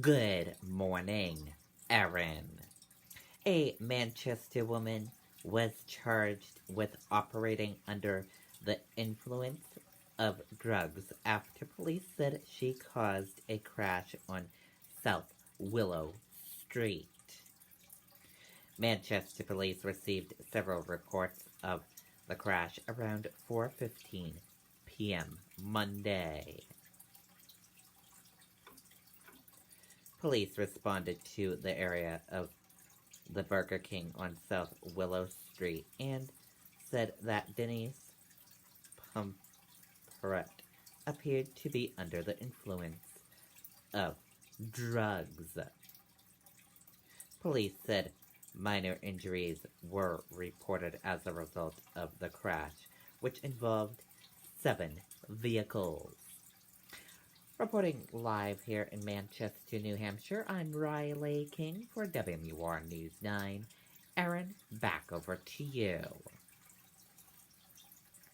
Good morning, Erin. A Manchester woman was charged with operating under the influence of drugs after police said she caused a crash on South Willow Street. Manchester police received several reports of the crash around 4:15 p.m. Monday. Police responded to the area of the Burger King on South Willow Street and said that Denise Pumperette appeared to be under the influence of drugs. Police said minor injuries were reported as a result of the crash, which involved 7 vehicles. Reporting live here in Manchester, New Hampshire, I'm Riley King for WMUR News 9. Erin, back over to you.